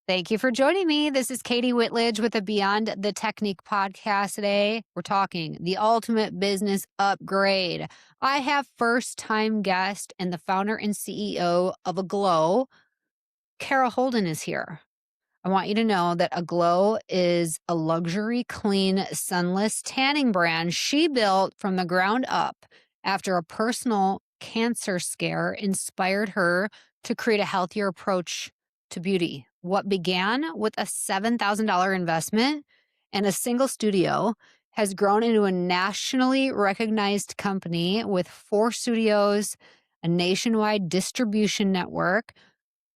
Thank you for joining me. This is Katie Whitledge with the Beyond the Technique podcast today. We're talking the ultimate business upgrade. I have first time guest and the founder and CEO of AGLOW, Kara Holden is here. I want you to know that AGLOW is a luxury, clean, sunless tanning brand she built from the ground up after a personal cancer scare inspired her to create a healthier approach to beauty. What began with a $7,000 investment and a single studio has grown into a nationally recognized company with 4 studios, a nationwide distribution network,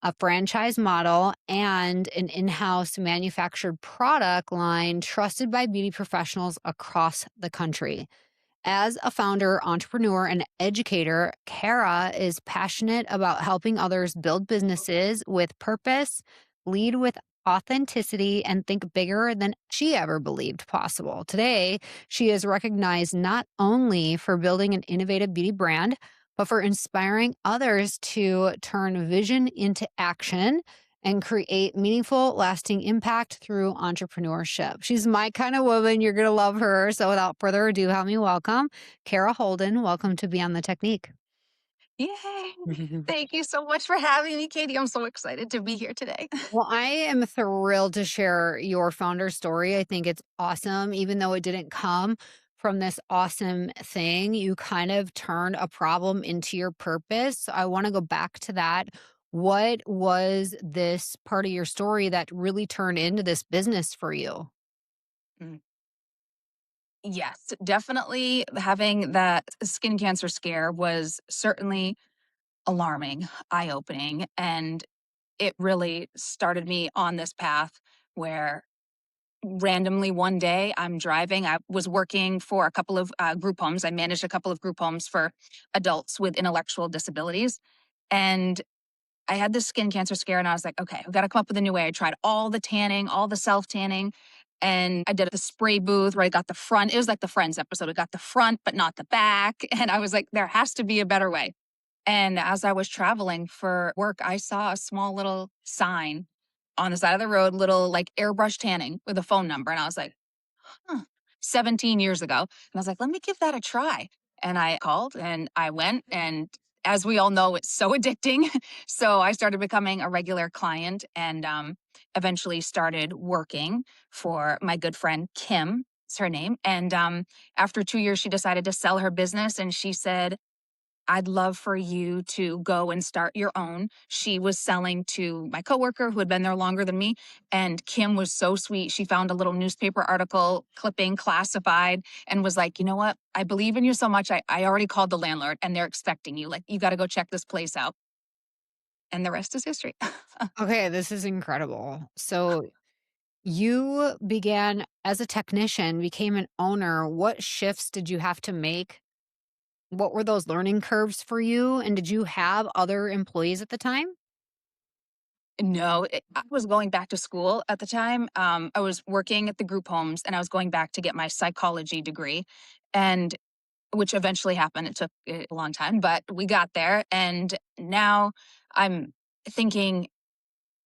a franchise model, and an in house manufactured product line trusted by beauty professionals across the country. As a founder, entrepreneur, and educator, Kara is passionate about helping others build businesses with purpose, lead with authenticity, and think bigger than she ever believed possible. Today, she is recognized not only for building an innovative beauty brand, but for inspiring others to turn vision into action and create meaningful, lasting impact through entrepreneurship. She's my kind of woman. You're going to love her. So, without further ado, help me welcome Kara Holden. Welcome to Beyond the Technique. Yay. Thank you so much for having me, Katie. I'm so excited to be here today. Well, I am thrilled to share your founder story. I think it's awesome, even though it didn't come from this awesome thing. You kind of turned a problem into your purpose. So I want to go back to that. What was this part of your story that really turned into this business for you? Mm. Yes, definitely having that skin cancer scare was certainly alarming, eye-opening, and it really started me on this path where randomly one day I'm driving. I was working for a couple of group homes. I managed a couple of group homes for adults with intellectual disabilities. And I had this skin cancer scare and I was like, okay, I've got to come up with a new way. I tried all the tanning, all the self tanning, and I did the spray booth where I got the front. It was like the Friends episode. I got the front, but not the back. And I was like, there has to be a better way. And as I was traveling for work, I saw a small little sign on the side of the road, little like airbrush tanning with a phone number. And I was like, huh, 17 years ago. And I was like, let me give that a try. And I called and I went. And as we all know, it's so addicting. So I started becoming a regular client and eventually started working for my good friend, Kim. It's her name. And after 2 years, she decided to sell her business. And she said, I'd love for you to go and start your own. She was selling to my coworker who had been there longer than me. And Kim was so sweet. She found a little newspaper article clipping classified and was like, you know what? I believe in you so much. I already called the landlord and they're expecting you. Like, you got to go check this place out. And the rest is history. Okay, this is incredible. So, you began as a technician, became an owner. What shifts did you have to make? What were those learning curves for you? And did you have other employees at the time? No, I was going back to school at the time. I was working at the group homes and I was going back to get my psychology degree. And which eventually happened. It took a long time, but we got there. And now I'm thinking,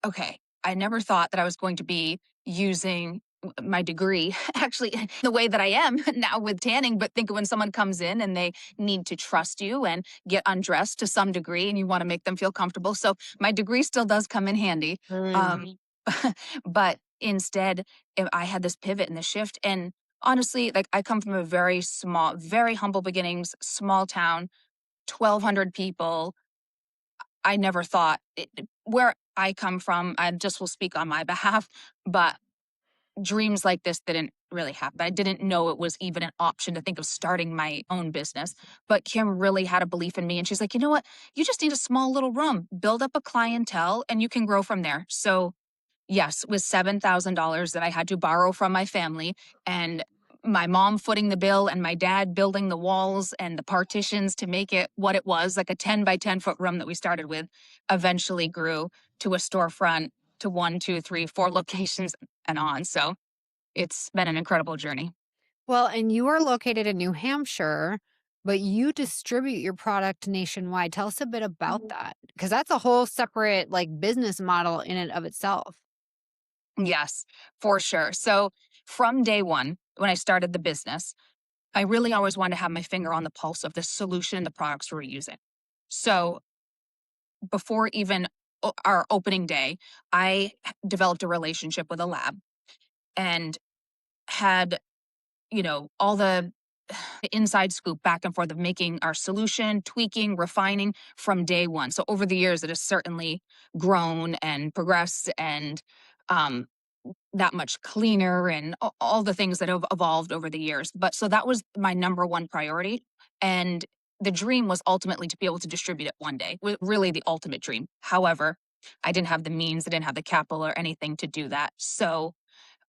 okay, I never thought that I was going to be using my degree actually the way that I am now with tanning. But think of when someone comes in and they need to trust you and get undressed to some degree and you want to make them feel comfortable. So my degree still does come in handy. Mm. Um, but instead, I had this pivot and the shift. And honestly, like I come from a very small, very humble beginnings, small town, 1,200 people. I never thought where I come from, I just will speak on my behalf, but dreams like this didn't really happen. I didn't know it was even an option to think of starting my own business. But Kim really had a belief in me. And she's like, you know what? You just need a small little room, build up a clientele, and you can grow from there. So yes, with $7,000 that I had to borrow from my family and my mom footing the bill and my dad building the walls and the partitions to make it what it was, like a 10 by 10-foot room that we started with, eventually grew to a storefront to one, two, three, four locations and on. So it's been an incredible journey. Well, and you are located in New Hampshire, but you distribute your product nationwide. Tell us a bit about that because that's a whole separate like business model in and of itself. Yes, for sure. So from day one, when I started the business, I really always wanted to have my finger on the pulse of the solution, the products we were using. So before even our opening day, I developed a relationship with a lab and had, all the inside scoop back and forth of making our solution, tweaking, refining from day one. So over the years, it has certainly grown and progressed and um, that much cleaner and all the things that have evolved over the years. But so that was my number one priority. And the dream was ultimately to be able to distribute it one day, really the ultimate dream. However, I didn't have the means, I didn't have the capital or anything to do that. So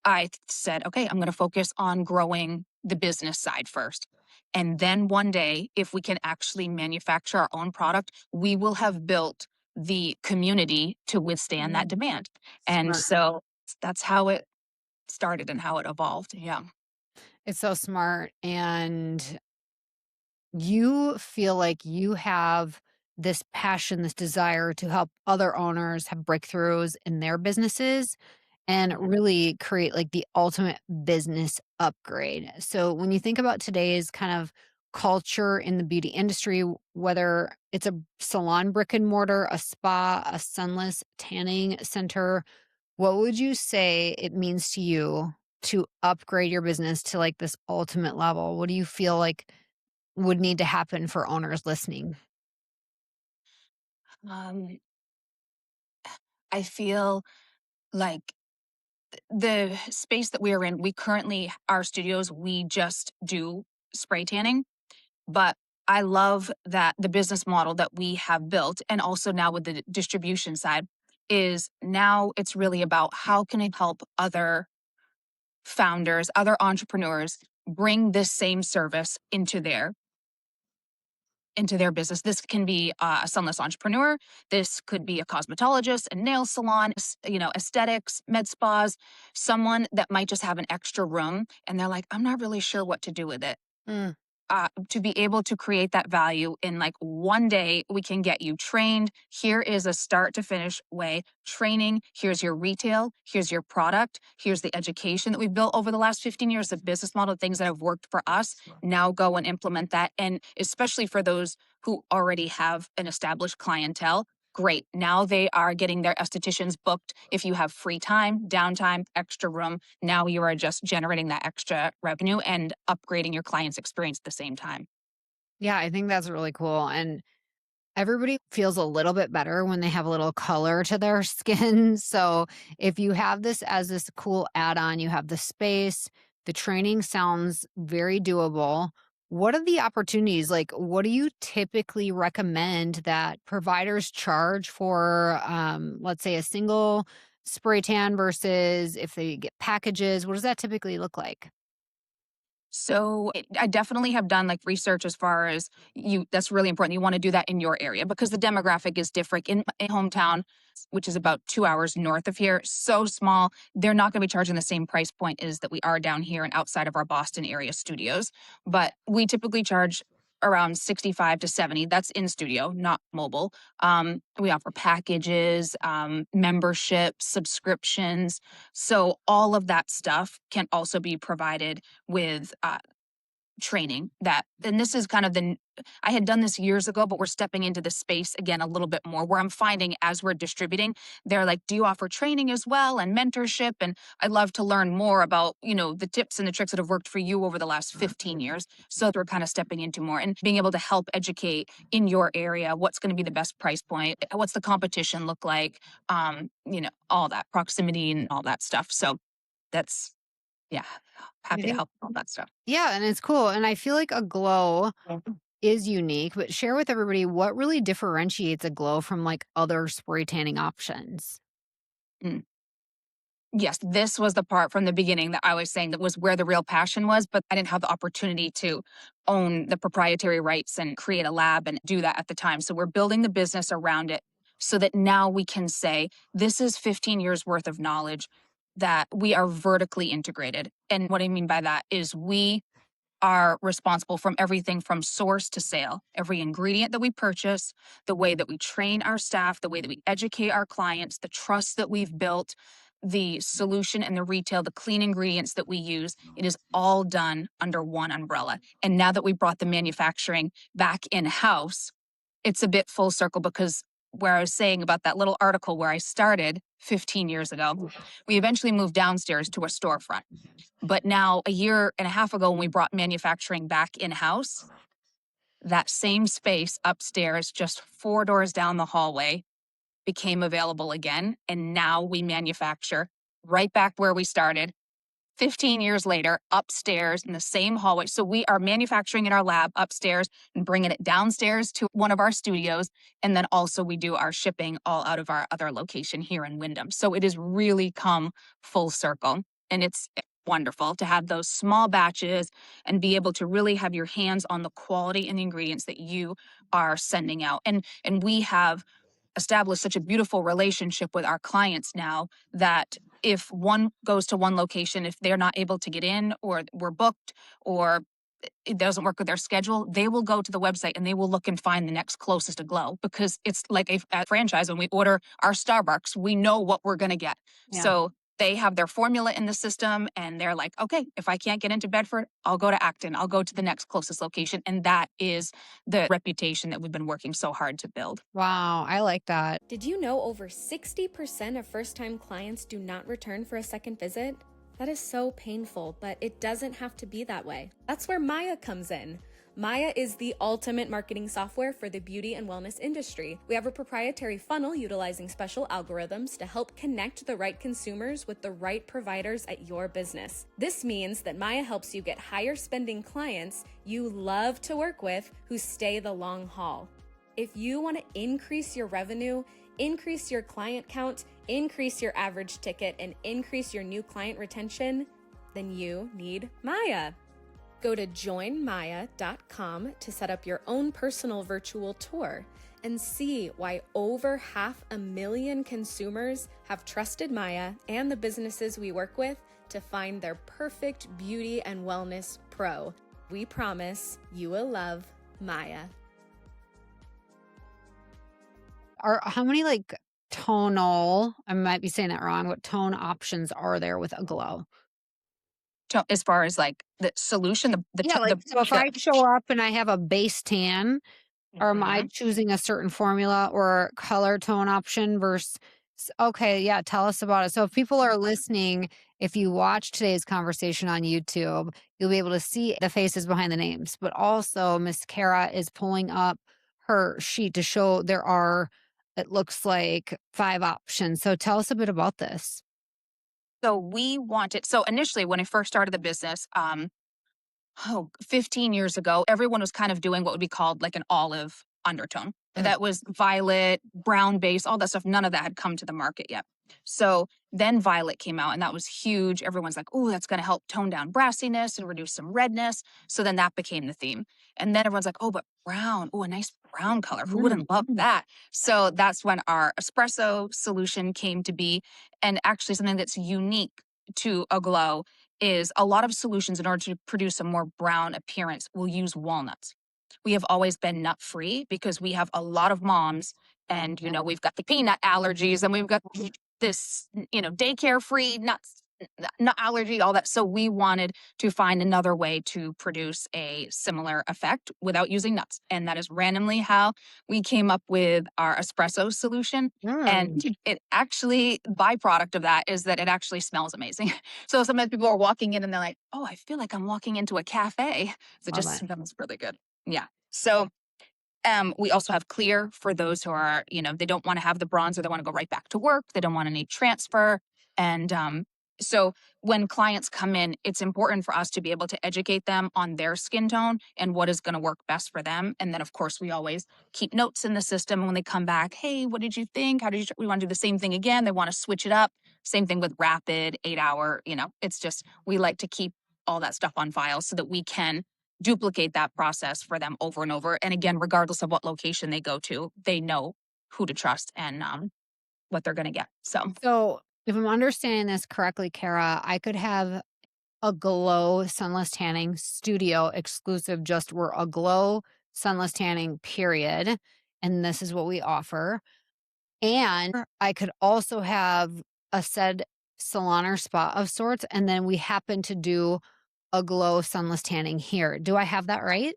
I said, okay, I'm going to focus on growing the business side first. And then one day, if we can actually manufacture our own product, we will have built the community to withstand that demand. And Smart. so that's how it started and how it evolved. Yeah. It's so smart. And you feel like you have this passion, this desire to help other owners have breakthroughs in their businesses and really create like the ultimate business upgrade. So when you think about today's kind of culture in the beauty industry, whether it's a salon brick and mortar, a spa, a sunless tanning center, what would you say it means to you to upgrade your business to like this ultimate level? What do you feel like would need to happen for owners listening? Um, I feel like the space that we are in, we currently, our studios, we just do spray tanning. But I love that the business model that we have built, and also now with the distribution side, is now it's really about how can I help other founders, other entrepreneurs bring this same service into their business. This can be a sunless entrepreneur. This could be a cosmetologist, a nail salon, aesthetics, med spas, someone that might just have an extra room and they're like, I'm not really sure what to do with it. Mm. To be able to create that value in like one day, we can get you trained. Here is a start to finish way training. Here's your retail. Here's your product. Here's the education that we've built over the last 15 years, the business model, things that have worked for us. Now go and implement that. And especially for those who already have an established clientele, great. Now they are getting their estheticians booked. If you have free time, downtime, extra room, now you are just generating that extra revenue and upgrading your client's experience at the same time. Yeah, I think that's really cool. And everybody feels a little bit better when they have a little color to their skin. So if you have this as this cool add on, you have the space, the training sounds very doable. What are the opportunities? Like, what do you typically recommend that providers charge for, let's say, a single spray tan versus if they get packages? What does that typically look like? So I definitely have done like research as far as you, that's really important. You want to do that in your area because the demographic is different in my hometown, which is about 2 hours north of here. So small. They're not going to be charging the same price point as that we are down here and outside of our Boston area studios. But we typically charge around 65 to 70. That's in studio, not mobile. We offer packages, memberships, subscriptions. So all of that stuff can also be provided with training that, and this is kind of I had done this years ago, but we're stepping into the space again a little bit more where I'm finding as we're distributing, they're like, do you offer training as well and mentorship? And I'd love to learn more about, the tips and the tricks that have worked for you over the last 15 years. So we're kind of stepping into more and being able to help educate in your area, what's going to be the best price point, what's the competition look like, all that proximity and all that stuff. So that's, yeah, I happy to think, help with all that stuff. yeah, and it's cool. And I feel like a glow is unique, but share with everybody what really differentiates a glow from like other spray tanning options. Mm. Yes, this was the part from the beginning that I was saying that was where the real passion was, but I didn't have the opportunity to own the proprietary rights and create a lab and do that at the time. So we're building the business around it so that now we can say this is 15 years worth of knowledge that we are vertically integrated. And what I mean by that is we are responsible from everything from source to sale. Every ingredient that we purchase, the way that we train our staff, the way that we educate our clients, the trust that we've built, the solution and the retail, the clean ingredients that we use, it is all done under one umbrella. And now that we brought the manufacturing back in house, it's a bit full circle because where I was saying about that little article where I started 15 years ago, we eventually moved downstairs to a storefront. But now, a year and a half ago, when we brought manufacturing back in house, that same space upstairs, just 4 doors down the hallway, became available again. And now we manufacture right back where we started 15 years later, upstairs in the same hallway. So we are manufacturing in our lab upstairs and bringing it downstairs to one of our studios. And then also we do our shipping all out of our other location here in Wyndham. So it has really come full circle. And it's wonderful to have those small batches and be able to really have your hands on the quality and the ingredients that you are sending out. And we have established such a beautiful relationship with our clients now that if one goes to one location, if they're not able to get in or we're booked or it doesn't work with their schedule, they will go to the website and they will look and find the next closest to Glow because it's like a franchise. When we order our Starbucks, we know what we're going to get. Yeah. So they have their formula in the system and they're like, okay, if I can't get into Bedford, I'll go to Acton. I'll go to the next closest location. And that is the reputation that we've been working so hard to build. Wow, I like that. Did you know over 60% of first-time clients do not return for a second visit? That is so painful, but it doesn't have to be that way. That's where Maya comes in. Maya is the ultimate marketing software for the beauty and wellness industry. We have a proprietary funnel utilizing special algorithms to help connect the right consumers with the right providers at your business. This means that Maya helps you get higher spending clients you love to work with who stay the long haul. If you want to increase your revenue, increase your client count, increase your average ticket, and increase your new client retention, then you need Maya. Go to joinmaya.com to set up your own personal virtual tour and see why over 500,000 consumers have trusted Maya and the businesses we work with to find their perfect beauty and wellness pro. We promise you will love Maya. How many like tonal, I might be saying that wrong, but tone options are there with AGLOW? As far as like the solution, Yeah, like so if I show up and I have a base tan, or am I Mhm. choosing a certain formula or color tone option versus okay, yeah, tell us about it. So if people are listening, if you watch today's conversation on YouTube, you'll be able to see the faces behind the names. But also Miss Kara is pulling up her sheet to show there are, it looks like 5 options. So tell us a bit about this. So we wanted, so initially when I first started the business, 15 years ago, everyone was kind of doing what would be called like an olive undertone. That was violet, brown base, all that stuff. None of that had come to the market yet. So then violet came out and that was huge. Everyone's like, oh, that's going to help tone down brassiness and reduce some redness. So then that became the theme. And then everyone's like, oh, but brown, oh, a nice brown color. Who wouldn't love that? So that's when our espresso solution came to be. And actually something that's unique to AGLOW is a lot of solutions in order to produce a more brown appearance will use walnuts. We have always been nut free because we have a lot of moms and we've got the peanut allergies and we've got this daycare free nuts nut allergy, all that. So we wanted to find another way to produce a similar effect without using nuts. And that is randomly how we came up with our espresso solution. And it actually, byproduct of that is that it actually smells amazing. So sometimes people are walking in and they're like, oh, I feel like I'm walking into a cafe. So it Love just it. smells really good. Yeah. So we also have clear for those who are, they don't want to have the bronzer. They want to go right back to work. They don't want any transfer. And so when clients come in, it's important for us to be able to educate them on their skin tone and what is going to work best for them. And then, of course, we always keep notes in the system. And when they come back, hey, what did you think? How did you? We want to do the same thing again. They want to switch it up. Same thing with rapid 8-hour. It's just we like to keep all that stuff on file so that we can duplicate that process for them over and over. And again, regardless of what location they go to, they know who to trust and what they're going to get. So if I'm understanding this correctly, Kara, I could have a glow sunless tanning studio exclusive, just we're a glow sunless tanning period. And this is what we offer. And I could also have a said salon or spa of sorts, and then we happen to do a glow sunless tanning here. Do I have that right?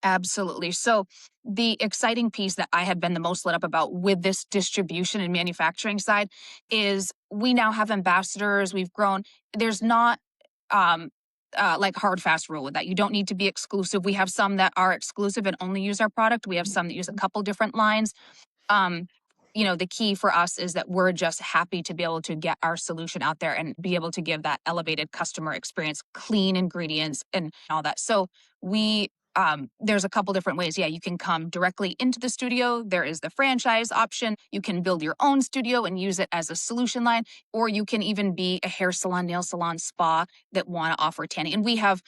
Absolutely. So the exciting piece that I have been the most lit up about with this distribution and manufacturing side is we now have ambassadors. We've grown. There's not um like hard fast rule with that. You don't need to be exclusive. We have some that are exclusive and only use our product. We have some that use a couple different lines. um the key for us is that we're just happy to be able to get our solution out there and be able to give that elevated customer experience, clean ingredients and all that. So we there's a couple different ways. Yeah, you can come directly into the studio. There is the franchise option. You can build your own studio and use it as a solution line, or you can even be a hair salon, nail salon, spa that want to offer tanning. And we have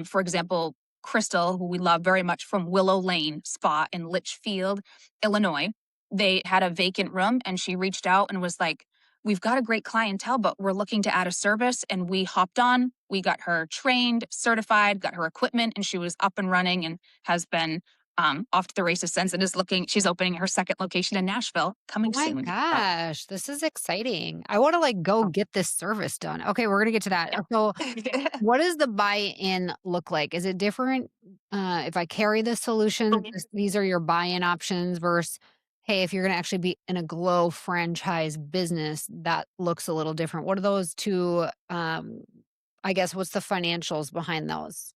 for example, Crystal, who we love very much, from Willow Lane Spa in Litchfield, Illinois. They had a vacant room and she reached out and was like, we've got a great clientele, but we're looking to add a service. And we hopped on, we got her trained, certified, got her equipment, and she was up and running and has been off to the races since, and she's opening her second location in Nashville Oh coming my soon. gosh, this is exciting. I wanna, like, go Oh, get this service done. Okay, we're gonna get to that. So, yeah. what does the buy-in look like? Is it different, if I carry the solution, these are your buy-in options versus, hey, if you're gonna actually be in a Glow franchise business, that looks a little different. What are those 2, I guess, what's the financials behind those?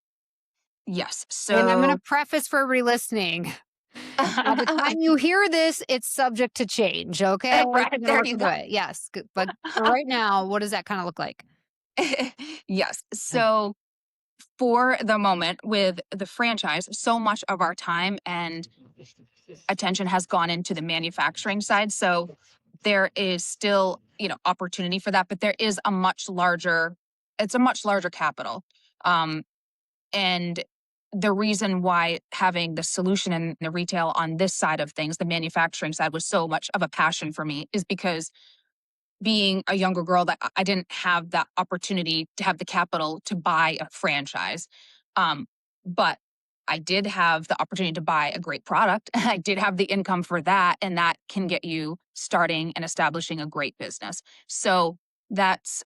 Yes. And I'm gonna So preface for everybody listening. By the time you hear this, it's subject to change, okay? So right you gotta there work you with go. it. Yes, good, but for right now, what does that kinda look like? Yes. So for the moment with the franchise, so much of our time and attention has gone into the manufacturing side. So there is still, opportunity for that, but there is it's a much larger capital. Um, and the reason why having the solution and the retail on this side of things, the manufacturing side, was so much of a passion for me is because being a younger girl, that I didn't have that opportunity to have the capital to buy a franchise. But I did have the opportunity to buy a great product. I did have the income for that, and that can get you starting and establishing a great business. So that's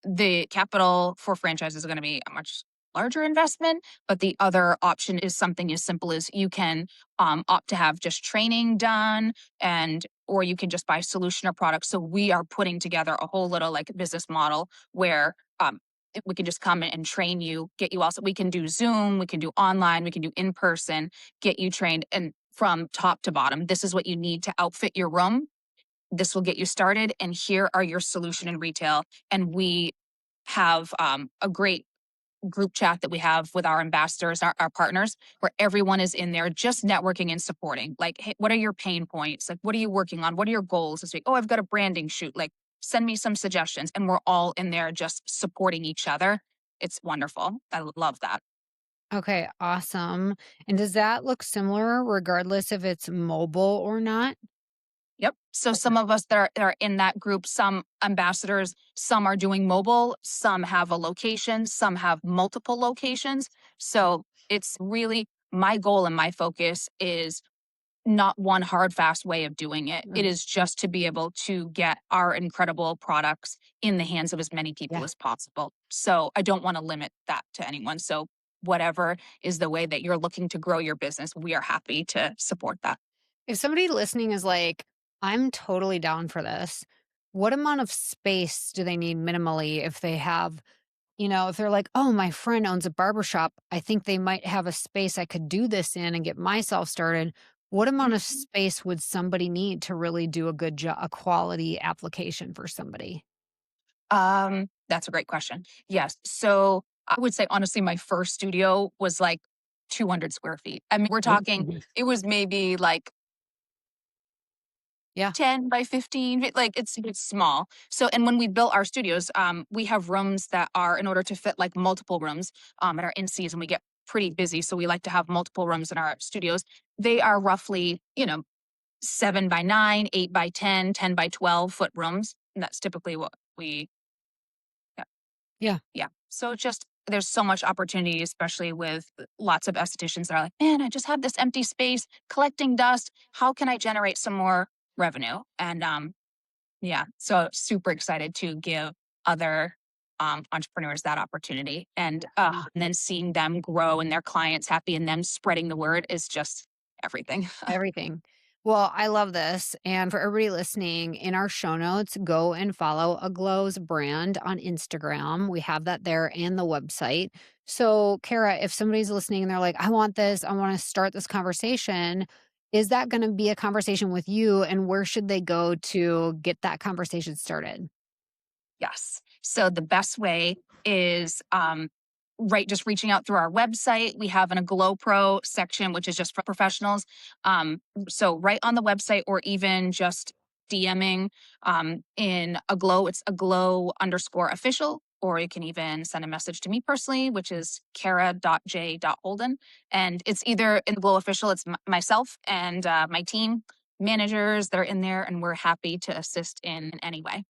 the capital for franchise is going to be a much larger investment, but the other option is something as simple as you can opt to have just training done, and or you can just buy solution or product. So we are putting together a whole little like business model where we can just come in and train you, get you also. We can do Zoom, we can do online, we can do in person, get you trained, and from top to bottom. This is what you need to outfit your room. This will get you started, and here are your solution in retail. And we have a great group chat that we have with our ambassadors, our partners, where everyone is in there just networking and supporting. Like, hey, what are your pain points? Like, what are you working on? What are your goals this week? Oh, I've got a branding shoot. Like, send me some suggestions. And we're all in there just supporting each other. It's wonderful. I love that. Okay, awesome. And does that look similar regardless if it's mobile or not? Yep. So Okay. some of us that are in that group, some ambassadors, some are doing mobile, some have a location, some have multiple locations. So it's really my goal and my focus is not one hard, fast way of doing it. It Right. is just to be able to get our incredible products in the hands of as many people Yeah. as possible. So I don't want to limit that to anyone. So whatever is the way that you're looking to grow your business, we are happy to support that. If somebody listening is like, I'm totally down for this, what amount of space do they need minimally if they have, if they're like, oh, my friend owns a barbershop, I think they might have a space I could do this in and get myself started. What amount of space would somebody need to really do a good job, a quality application for somebody? That's a great question. Yes. So I would say honestly, my first studio was like 200 square feet. I mean, we're talking, Mhm. it was maybe like Yeah. 10 by 15, like it's small. So, and when we built our studios, we have rooms that are in order to fit like multiple rooms at our in season, we get pretty busy. So we like to have multiple rooms in our studios. They are roughly, 7 by 9, 8 by 10, 10 by 12 foot rooms. And that's typically what we, yeah. Yeah. Yeah. So it's just there's so much opportunity, especially with lots of estheticians that are like, man, I just have this empty space collecting dust. How can I generate some more revenue? And Yeah. So super excited to give other entrepreneurs that opportunity. And then seeing them grow and their clients happy and them spreading the word is just everything. Everything. Well, I love this. And for everybody listening, in our show notes, go and follow AGLOW's brand on Instagram. We have that there and the website. So, Kara, if somebody's listening and they're like, I want this, I want to start this conversation, is that going to be a conversation with you? And where should they go to get that conversation started? Yes. So the best way is right, just reaching out through our website. We have an Aglow Pro section, which is just for professionals. So right on the website, or even just DMing in Aglow, it's Aglow_official. Or you can even send a message to me personally, which is Kara.J.Holden. And it's either in Aglow Official, it's myself and my team managers that are in there, and we're happy to assist in any way.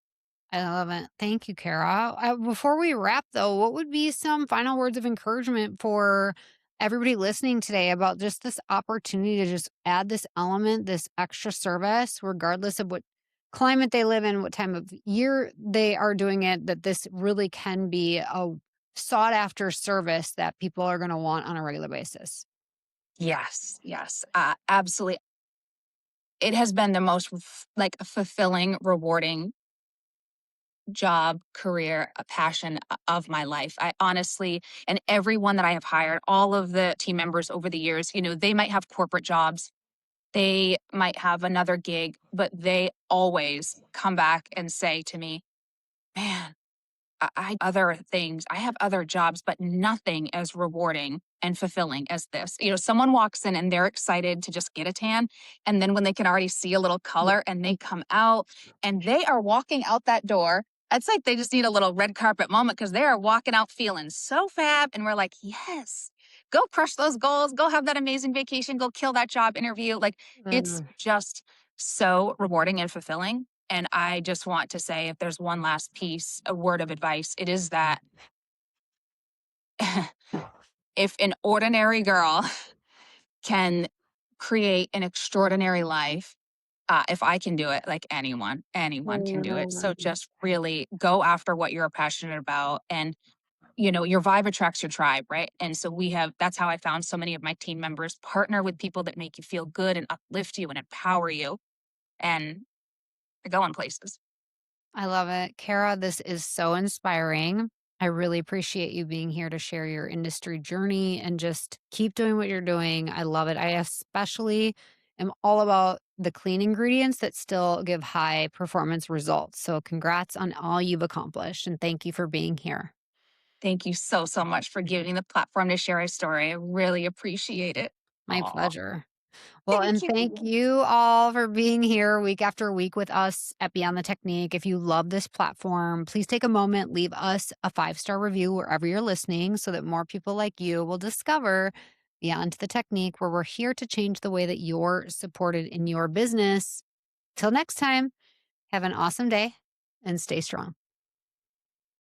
I love it. Thank you, Kara. Before we wrap, though, what would be some final words of encouragement for everybody listening today about just this opportunity to just add this element, this extra service, regardless of what climate they live in, what time of year they are doing it, that this really can be a sought after service that people are going to want on a regular basis? Yes, yes, absolutely. It has been the most like fulfilling, rewarding job, career, a passion of my life. I honestly, and everyone that I have hired, all of the team members over the years, they might have corporate jobs, they might have another gig, but they always come back and say to me, man, I other things. I have other jobs, but nothing as rewarding and fulfilling as this. Someone walks in and they're excited to just get a tan. And then when they can already see a little color and they come out and they are walking out that door, it's like they just need a little red carpet moment because they are walking out feeling so fab. And we're like, yes, go crush those goals, go have that amazing vacation, go kill that job interview. Like, it's Mm. just so rewarding and fulfilling. And I just want to say, if there's one last piece, a word of advice, it is that if an ordinary girl can create an extraordinary life, if I can do it, like anyone can do it. So Mm. just really go after what you're passionate about. And, your vibe attracts your tribe, right? And so that's how I found so many of my team members partner with people that make you feel good and uplift you and empower you and go on places. I love it. Kara, this is so inspiring. I really appreciate you being here to share your industry journey and just keep doing what you're doing. I love it. I especially am all about the clean ingredients that still give high performance results. So, congrats on all you've accomplished and thank you for being here. Thank you so, so much for giving the platform to share our story. I really appreciate it. My Aw, pleasure. Well, thank and you. thank you all for being here week after week with us at Beyond the Technique. If you love this platform, please take a moment, leave us a 5-star review wherever you're listening so that more people like you will discover Beyond the Technique, where we're here to change the way that you're supported in your business. Till next time, have an awesome day and stay strong.